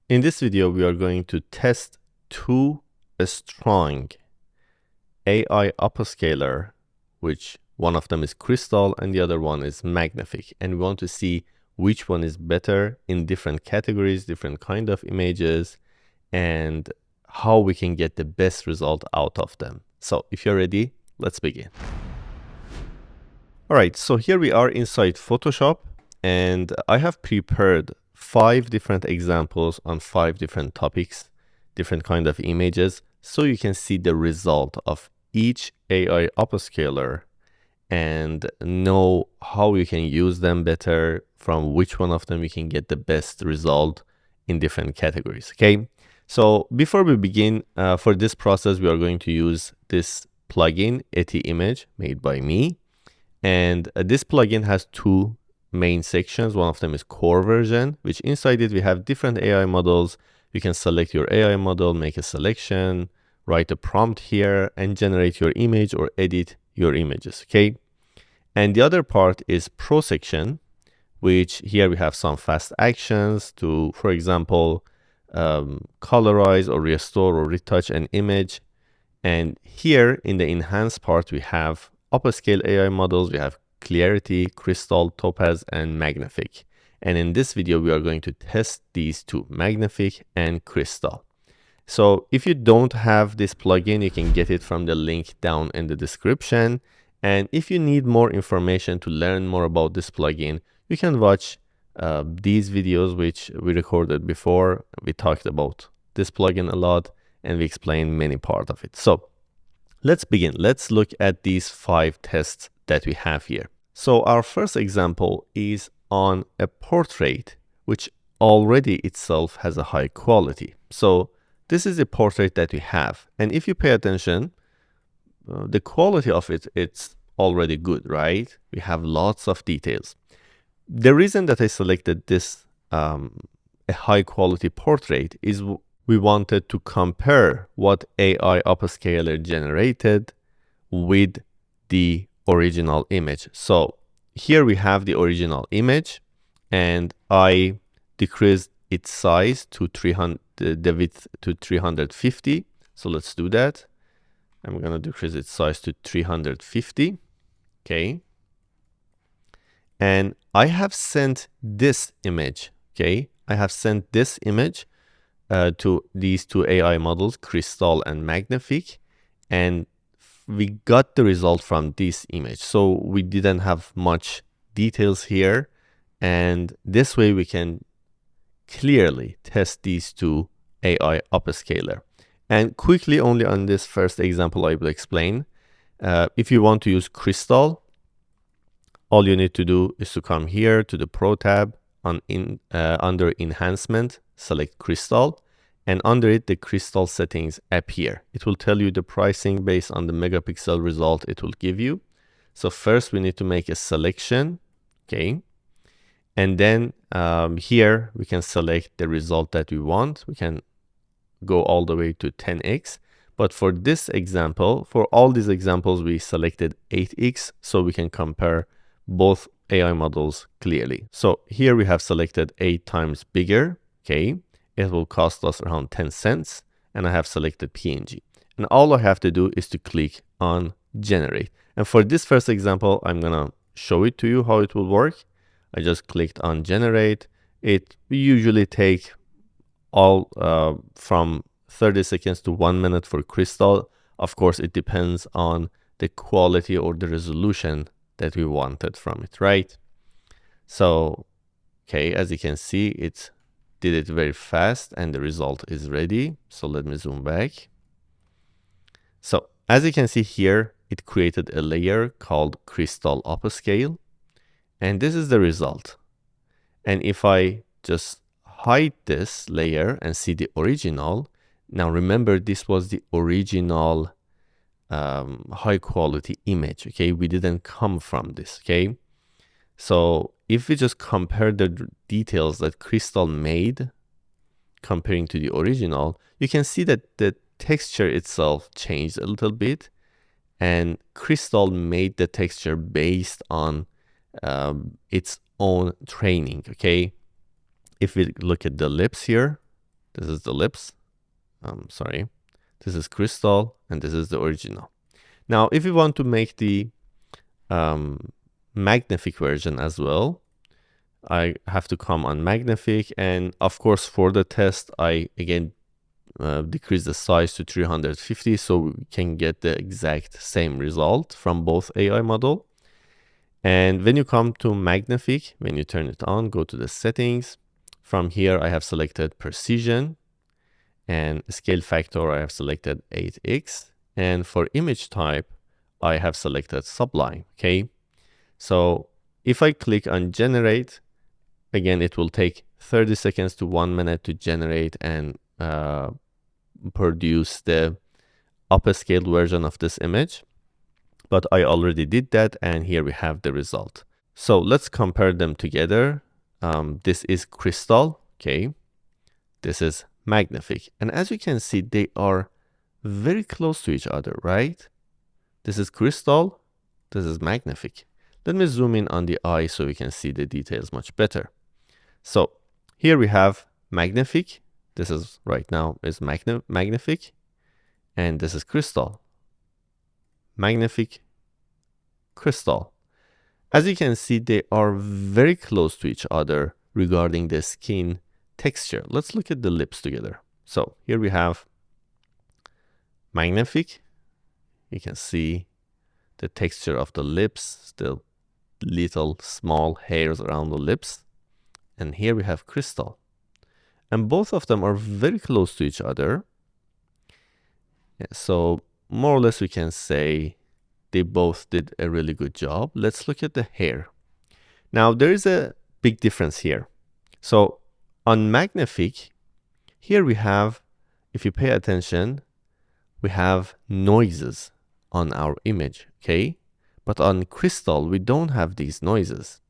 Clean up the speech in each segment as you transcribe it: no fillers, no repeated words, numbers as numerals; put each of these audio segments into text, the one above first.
In this video, we are going to test two strong AI Upscaler, which one of them is Crystal and the other one is Magnific. And we want to see which one is better in different categories, different kind of images, and how we can get the best result out of them. So if you're ready, let's begin. All right, so here we are inside Photoshop, and I have prepared 5 different examples on 5 different topics, different kind of images, so you can see the result of each AI upscaler and know how you can use them better, from which one of them you can get the best result in different categories. Okay, so before we begin, for this process, we are going to use this plugin, Eti Image, made by me. And this plugin has 2 main sections. One of them is core version, which inside it we have different AI models. You can select your AI model, make a selection, write a prompt here, and generate your image or edit your images. Okay. And the other part is pro section, which here we have some fast actions to, for example, colorize or restore or retouch an image. And here in the enhanced part, we have Upscale AI models. We have Clarity, Crystal, Topaz, and Magnific. And in this video, we are going to test these two, Magnific and Crystal. So if you don't have this plugin, you can get it from the link down in the description. And if you need more information to learn more about this plugin, you can watch these videos, which we recorded before. We talked about this plugin a lot, and we explained many parts of it. So let's begin. Let's look at these 5 tests that we have here. So our first example is on a portrait, which already itself has a high quality. So this is a portrait that we have. And if you pay attention, the quality of it, it's already good, right? We have lots of details. The reason that I selected this a high quality portrait is we wanted to compare what AI Upscaler generated with the original image. So here we have the original image, and I decreased its size to 300, the width to 350. So let's do that. I'm gonna decrease its size to 350. Okay. And I have sent this image. Okay. I have sent this image to these 2 AI models, Crystal and Magnific, and we got the result from this image. So we didn't have much details here, and this way we can clearly test these 2 AI upscaler. And quickly, only on this first example, I will explain. If you want to use Crystal, all you need to do is to come here to the Pro tab under Enhancement, select Crystal, and under it, the Crystal settings appear. It will tell you the pricing based on the megapixel result it will give you. So first we need to make a selection, okay? And then here we can select the result that we want. We can go all the way to 10x. But for this example, for all these examples, we selected 8x, so we can compare both AI models clearly. So here we have selected 8 times bigger, okay? It will cost us around 10 cents, and I have selected PNG. And all I have to do is to click on generate. And for this first example, I'm gonna show it to you how it will work. I just clicked on generate. It usually take all from 30 seconds to 1 minute for Crystal. Of course, it depends on the quality or the resolution that we wanted from it, right? So, okay, as you can see, it did it very fast and the result is ready. So let me zoom back. So as you can see here, it created a layer called Crystal Upscale, and this is the result. And if I just hide this layer and see the original, now remember this was the original high quality image, okay? We didn't come from this, okay? So if we just compare the details that Crystal made comparing to the original, you can see that the texture itself changed a little bit, and Crystal made the texture based on its own training, okay? If we look at the lips here, This is the lips. Sorry. This is crystal, and this is the original. Now, if you want to make the Magnific version as well, I have to come on Magnific, and of course for the test I again decrease the size to 350 so we can get the exact same result from both AI model. And when you come to Magnific, when you turn it on, go to the settings. From here I have selected precision, and scale factor I have selected 8x, and for image type I have selected sublime. Okay, so if I click on generate, again it will take 30 seconds to 1 minute to generate and produce the upscale version of this image, but I already did that, and here we have the result. So let's compare them together. This is crystal, okay, this is Magnific, and as you can see they are very close to each other, right? This is crystal, this is Magnific. Let me zoom in on the eye so we can see the details much better. So here we have Magnific. This is right now is Magnific, and this is crystal. Magnific, crystal. As you can see, they are very close to each other regarding the skin texture. Let's look at the lips together. So here we have Magnific. You can see the texture of the lips, the little small hairs around the lips. And here we have crystal. And both of them are very close to each other. Yeah, so more or less we can say they both did a really good job. Let's look at the hair. Now there is a big difference here. So on Magnific, here we have, if you pay attention, we have noises on our image, okay? But on crystal, we don't have these noises.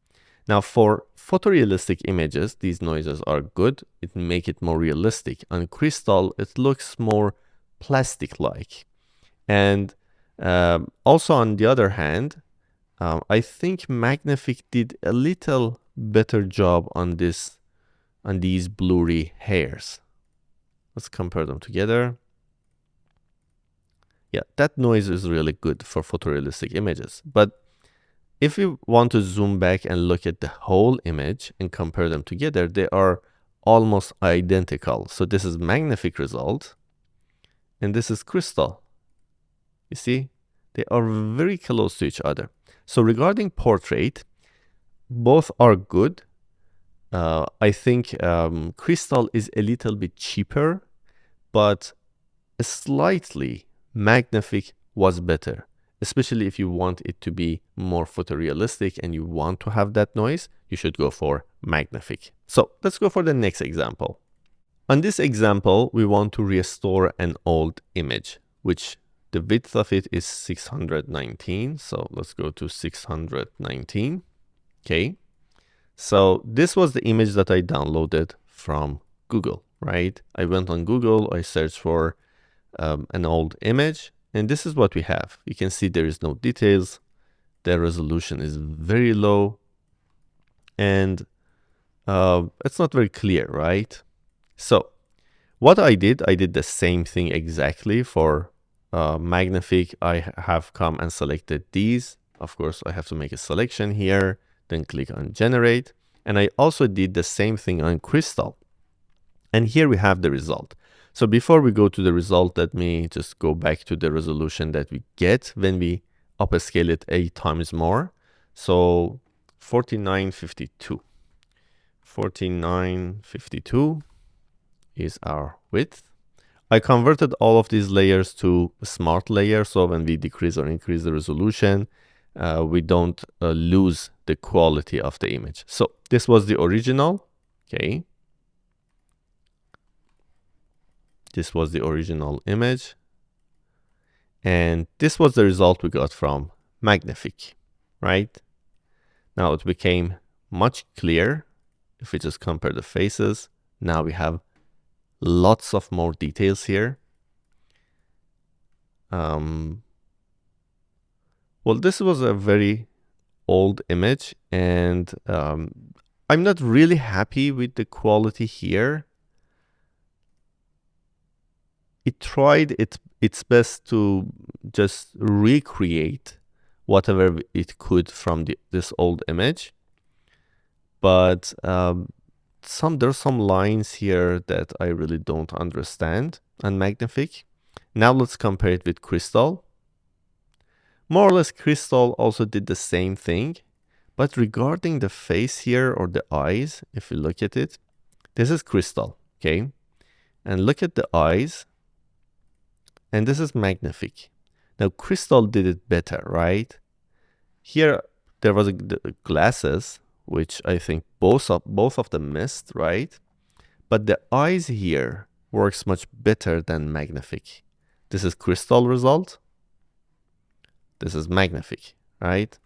Now for photorealistic images, these noises are good. It make it more realistic. On crystal, it looks more plastic-like. And also on the other hand, I think Magnific did a little better job on these blurry hairs. Let's compare them together. Yeah, that noise is really good for photorealistic images. But if you want to zoom back and look at the whole image and compare them together, they are almost identical. So this is Magnific result, and this is crystal. You see, they are very close to each other. So regarding portrait, both are good. I think crystal is a little bit cheaper, but slightly Magnific was better, especially if you want it to be more photorealistic and you want to have that noise, you should go for Magnific. So let's go for the next example. On this example, we want to restore an old image, which the width of it is 619. So let's go to 619. Okay. So this was the image that I downloaded from Google, right? I went on Google, I searched for an old image, and this is what we have. You can see there is no details. The resolution is very low, and it's not very clear, right? So what I did the same thing exactly for Magnific. I have come and selected these. Of course, I have to make a selection here, then click on generate. And I also did the same thing on crystal. And here we have the result. So before we go to the result, let me just go back to the resolution that we get when we upscale it 8 times more. So 4952. 4952 is our width. I converted all of these layers to a smart layer, so when we decrease or increase the resolution, we don't lose the quality of the image. So this was the original, okay? This was the original image. And this was the result we got from Magnific, right? Now it became much clearer. If we just compare the faces, now we have lots of more details here. Well, this was a very old image, and I'm not really happy with the quality here. it tried its best to just recreate whatever it could from this old image. But there's some lines here that I really don't understand on Magnific. Now let's compare it with Crystal. More or less, Crystal also did the same thing. But regarding the face here, or the eyes, if you look at it, this is Crystal, okay? And look at the eyes. And this is Magnific. Now, Crystal did it better, right? Here, there was the glasses, which I think both of them missed, right? But the eyes here works much better than Magnific. This is Crystal result. This is Magnific, right?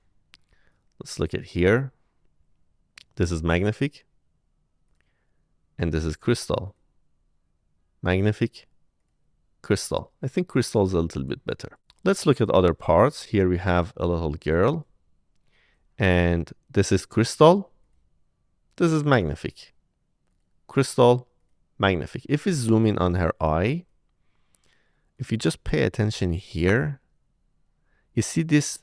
Let's look at here. This is Magnific. And this is Crystal. Magnific, Crystal. I think Crystal is a little bit better. Let's look at other parts. Here we have a little girl. And this is Crystal. This is Magnific. Crystal, Magnific. If we zoom in on her eye, if you just pay attention here, you see this,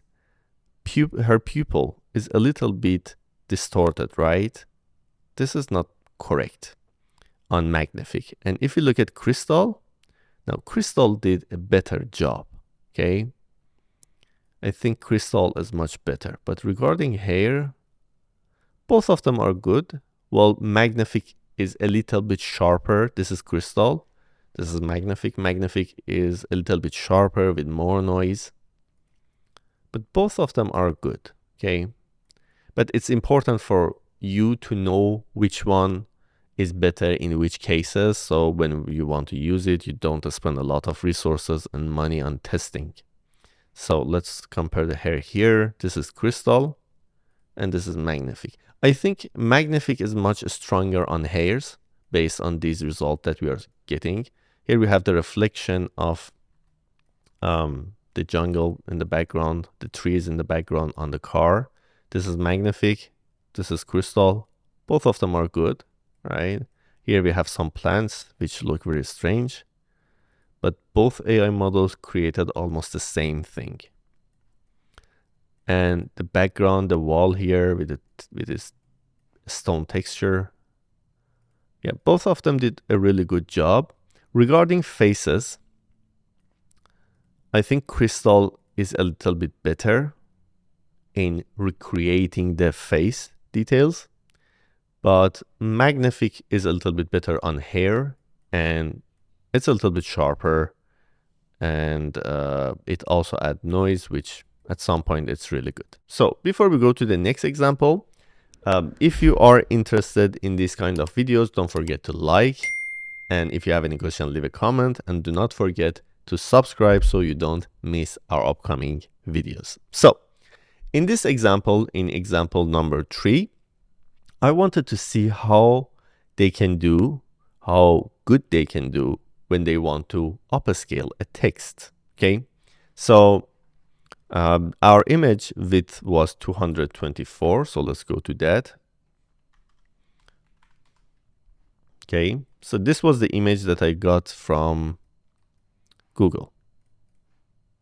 her pupil is a little bit distorted, right? This is not correct on Magnific. And if you look at Crystal, now Crystal did a better job, okay? I think Crystal is much better. But regarding hair, both of them are good. Well, Magnific is a little bit sharper. This is Crystal. This is Magnific. Magnific is a little bit sharper with more noise. But both of them are good, okay? But it's important for you to know which one is better in which cases. So when you want to use it, you don't spend a lot of resources and money on testing. So let's compare the hair here. This is Crystal and this is Magnific. I think Magnific is much stronger on hairs based on these results that we are getting. Here we have the reflection of the jungle in the background, the trees in the background on the car. This is Magnific. This is Crystal. Both of them are good, right? Here we have some plants which look very strange, but both AI models created almost the same thing. And the background, the wall here with this stone texture. Yeah, both of them did a really good job. Regarding faces, I think Crystal is a little bit better in recreating the face details, but Magnific is a little bit better on hair, and it's a little bit sharper, and it also adds noise, which at some point it's really good. So before we go to the next example, if you are interested in these kind of videos, don't forget to like, and if you have any question, leave a comment, and do not forget to subscribe so you don't miss our upcoming videos. So in this example, in example number 3, I wanted to see how they can do, how good they can do when they want to upscale a text, okay? So our image width was 224, so let's go to that. Okay, so this was the image that I got from Google.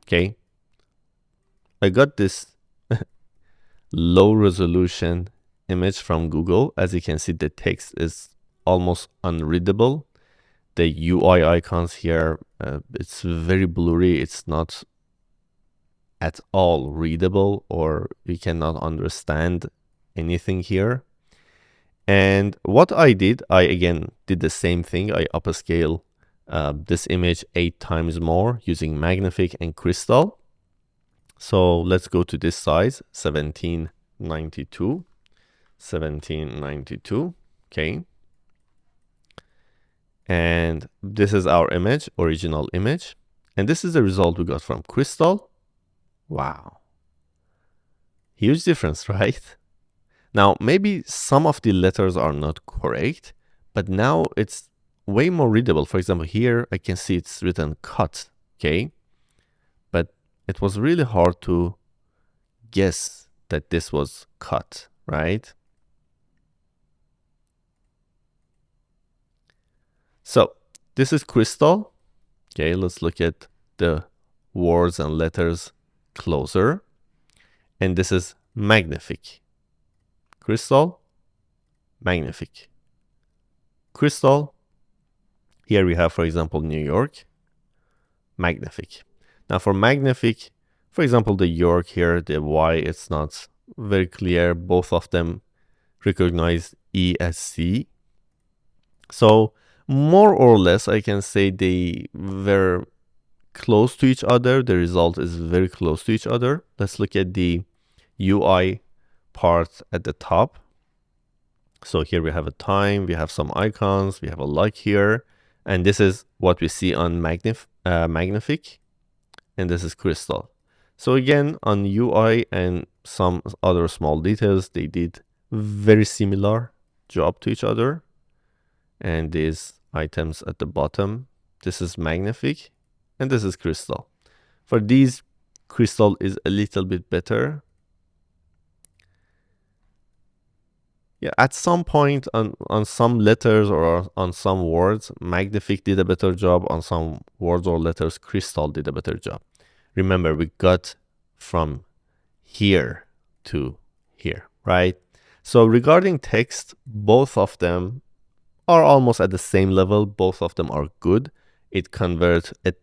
Okay, I got this low resolution image from Google. As you can see, the text is almost unreadable. The UI icons here, it's very blurry. It's not at all readable, or you cannot understand anything here. And what I did, I again did the same thing. I upscale this image 8 times more using Magnific and Crystal. So let's go to this size, 1792. 1792, okay. And this is our image, original image. And this is the result we got from Crystal. Wow. Huge difference, right? Now, maybe some of the letters are not correct, but now it's way more readable. For example, here I can see it's written cut, okay? But it was really hard to guess that this was cut, right? So this is Crystal Okay, let's look at the words and letters closer. And this is Magnific. Crystal, Magnific. Crystal. Here we have, for example, New York, Magnific. Now for Magnific, for example, the York here, the Y, it's not very clear. Both of them recognize E as C. So more or less, I can say they were close to each other. The result is very close to each other. Let's look at the UI part at the top. So here we have a time, we have some icons, we have a like here, and this is what we see on Magnific, and this is Crystal. So again, on UI and some other small details, they did very similar job to each other. And these items at the bottom, this is Magnific, and this is Crystal. For these, Crystal is a little bit better. Yeah, at some point on some letters or on some words, Magnific did a better job. On some words or letters, Crystal did a better job. Remember, we got from here to here, right? So regarding text, both of them are almost at the same level. Both of them are good. It converts a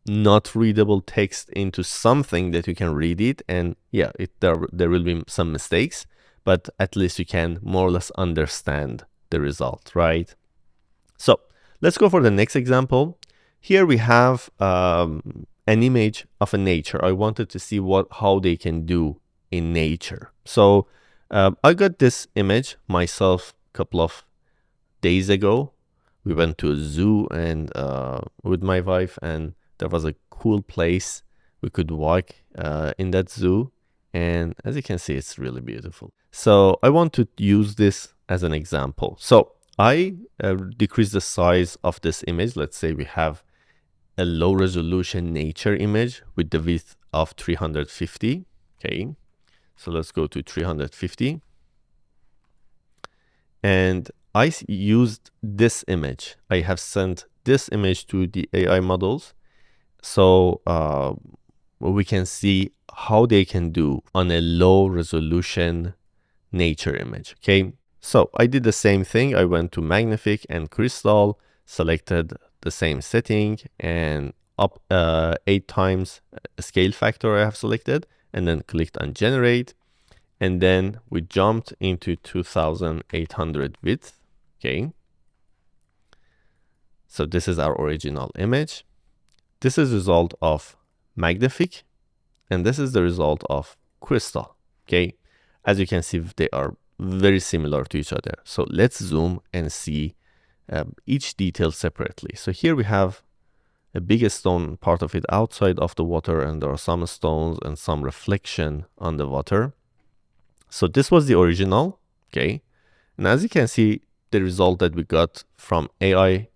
not readable text into something that you can read it. And yeah, there will be some mistakes, but at least you can more or less understand the result, right? So let's go for the next example. Here we have an image of a nature. I wanted to see how they can do in nature. So I got this image myself a couple of days ago. We went to a zoo and with my wife, and there was a cool place we could walk in that zoo. And as you can see, it's really beautiful. So I want to use this as an example. So I decrease the size of this image. Let's say we have a low resolution nature image with the width of 350. Okay, so let's go to 350. And I used this image. I have sent this image to the AI models. So we can see how they can do on a low resolution nature image. Okay, so I did the same thing. I went to Magnific and Crystal, selected the same setting, and up 8 times scale factor I have selected, and then clicked on generate. And then we jumped into 2800 width. Okay, so this is our original image. This is the result of Magnific, and this is the result of Crystal. Okay, as you can see, they are very similar to each other. So let's zoom and see each detail separately. So here we have a big stone, part of it outside of the water, and there are some stones and some reflection on the water. So this was the original, okay? And as you can see, the result that we got from AI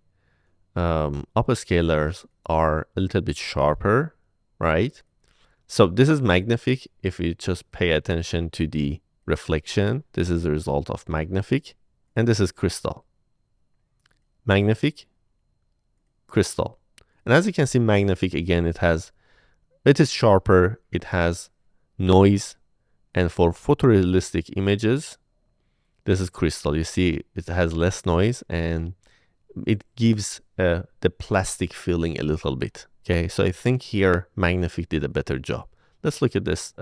upscalers are a little bit sharper, right? So this is Magnific. If we just pay attention to the reflection, this is the result of Magnific, and this is Crystal. Magnific, Crystal. And as you can see, Magnific, again, it is sharper, it has noise, and for photorealistic images, this is Crystal. You see, it has less noise and it gives the plastic feeling a little bit. Okay, so I think here Magnific did a better job. Let's look at this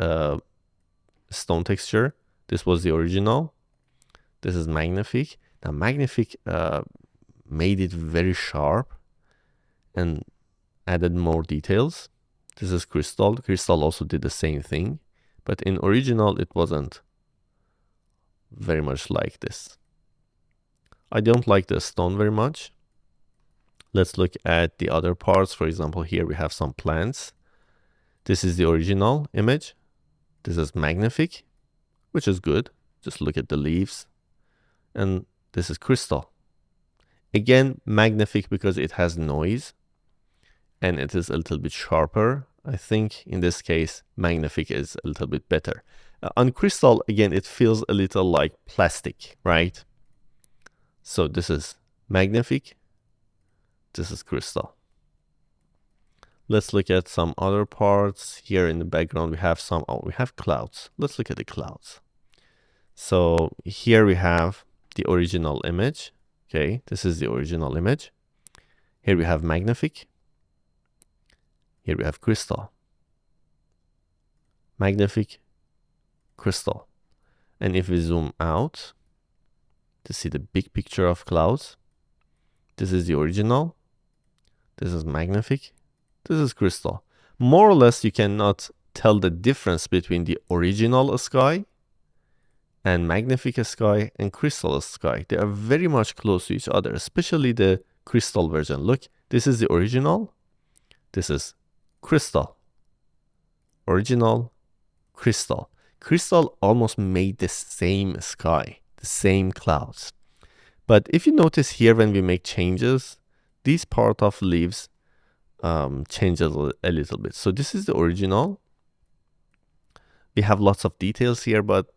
stone texture. This was the original. This is Magnific. Now Magnific made it very sharp and added more details. This is Crystal. Crystal also did the same thing, but in original it wasn't very much like this. I don't like the stone very much. Let's look at the other parts. For example, here we have some plants. This is the original image. This is Magnific, which is good. Just look at the leaves. And this is Crystal. Again, Magnific because it has noise and it is a little bit sharper. I think in this case, Magnific is a little bit better. On Crystal, again, it feels a little like plastic, right? So this is Magnific. This is Crystal. Let's look at some other parts. Here in the background, we have we have clouds. Let's look at the clouds. So here we have the original image. Okay, this is the original image. Here we have Magnific. Here we have Crystal. Magnific, Crystal. And if we zoom out to see the big picture of clouds, this is the original. This is Magnific. This is Crystal. More or less, you cannot tell the difference between the original sky and Magnific sky and Crystal sky. They are very much close to each other, especially the Crystal version. Look, this is the original. This is Crystal. Original, Crystal. Crystal almost made the same sky, the same clouds. But if you notice here, when we make changes, this part of leaves changes a little bit. So this is the original. We have lots of details here, but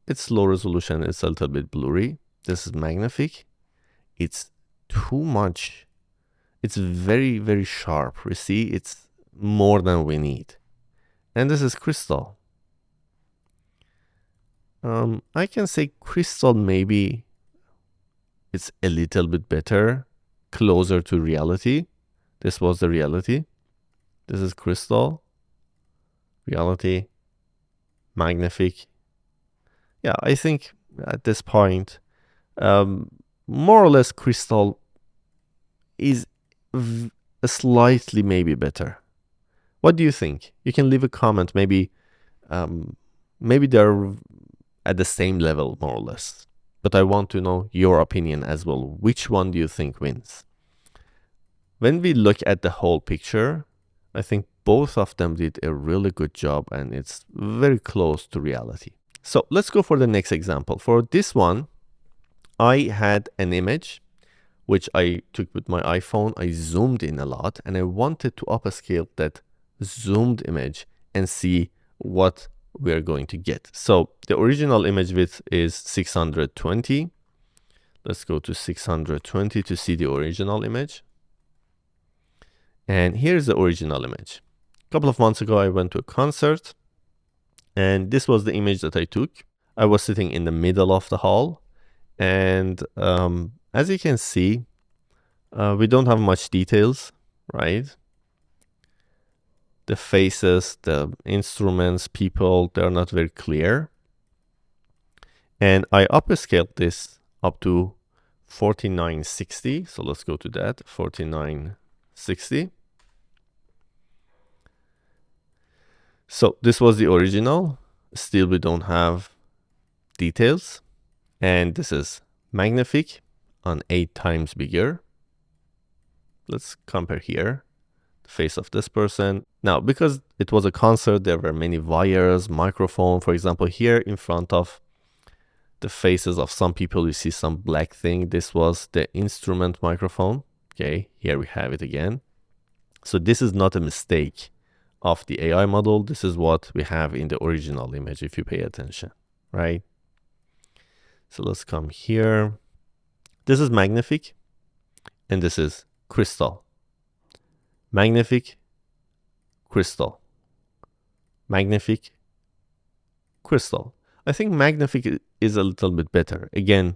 it's low resolution. It's a little bit blurry. This is Magnific. It's too much. It's very, very sharp. You see, it's more than we need. And this is Crystal. I can say Crystal maybe it's a little bit better, closer to reality. This was the reality. This is Crystal. Reality. Magnific. Yeah, I think at this point, more or less Crystal is slightly maybe better. What do you think? You can leave a comment. Maybe they're at the same level, more or less. But I want to know your opinion as well. Which one do you think wins? When we look at the whole picture, I think both of them did a really good job, and it's very close to reality. So let's go for the next example. For this one, I had an image which I took with my iPhone. I zoomed in a lot, and I wanted to upscale that zoomed image and see what we're going to get. So the original image width is 620. Let's go to 620 to see the original image. And here's the original image. A couple of months ago, I went to a concert, and this was the image that I took. I was sitting in the middle of the hall, and as you can see, we don't have much details, right? The faces, the instruments, people, they're not very clear. And I upscaled this up to 4960. So let's go to that, 4960. So this was the original. Still, we don't have details. And this is Magnific on 8 times bigger. Let's compare here. The face of this person. Now, because it was a concert, there were many wires, microphone. For example, here in front of the faces of some people, you see some black thing. This was the instrument microphone. Okay, here we have it again. So this is not a mistake of the AI model. This is what we have in the original image, if you pay attention, right? So let's come here. This is Magnific, and this is Crystal. Magnific, Crystal. Magnific, Crystal. I think Magnific is a little bit better. Again,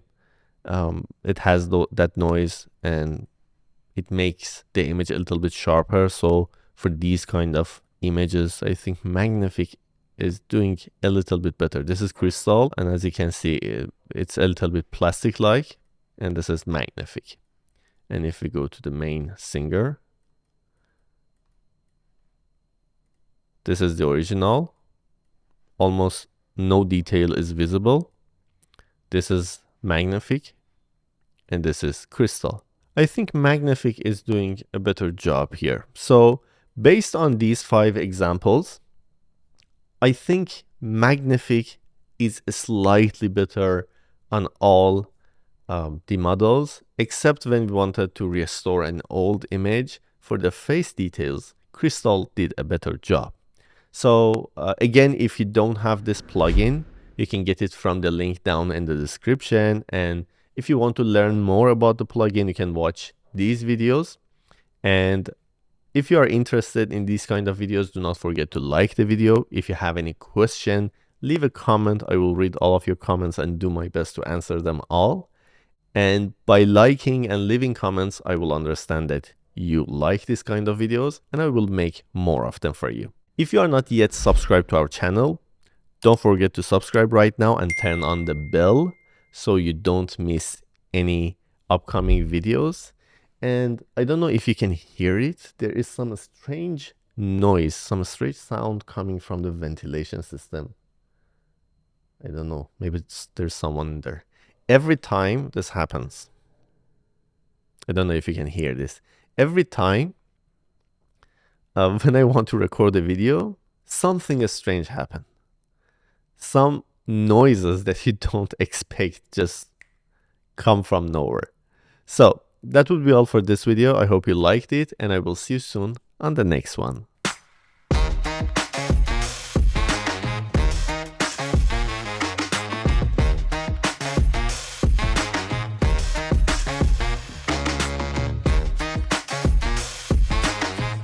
it has that noise, and it makes the image a little bit sharper. So for these kind of images, I think Magnific is doing a little bit better. This is Crystal, and as you can see, it's a little bit plastic-like, and this is Magnific. And if we go to the main singer, this is the original. Almost no detail is visible. This is Magnific, and this is Crystal. I think Magnific is doing a better job here. So based on these 5 examples, I think Magnific is slightly better on all the models, except when we wanted to restore an old image. For the face details, Crystal did a better job. So again, if you don't have this plugin, you can get it from the link down in the description. And if you want to learn more about the plugin, you can watch these videos. And If you are interested in these kind of videos, do not forget to like the video. If you have any question, leave a comment. I will read all of your comments and do my best to answer them all. And by liking and leaving comments, I will understand that you like this kind of videos and I will make more of them for you. If you are not yet subscribed to our channel, don't forget to subscribe right now and turn on the bell so you don't miss any upcoming videos. And I don't know if you can hear it. There is some strange noise, some strange sound coming from the ventilation system. I don't know. Maybe there's someone in there. Every time this happens, I don't know if you can hear this. Every time when I want to record a video, something strange happens. Some noises that you don't expect just come from nowhere. So that would be all for this video. I hope you liked it and I will see you soon on the next one.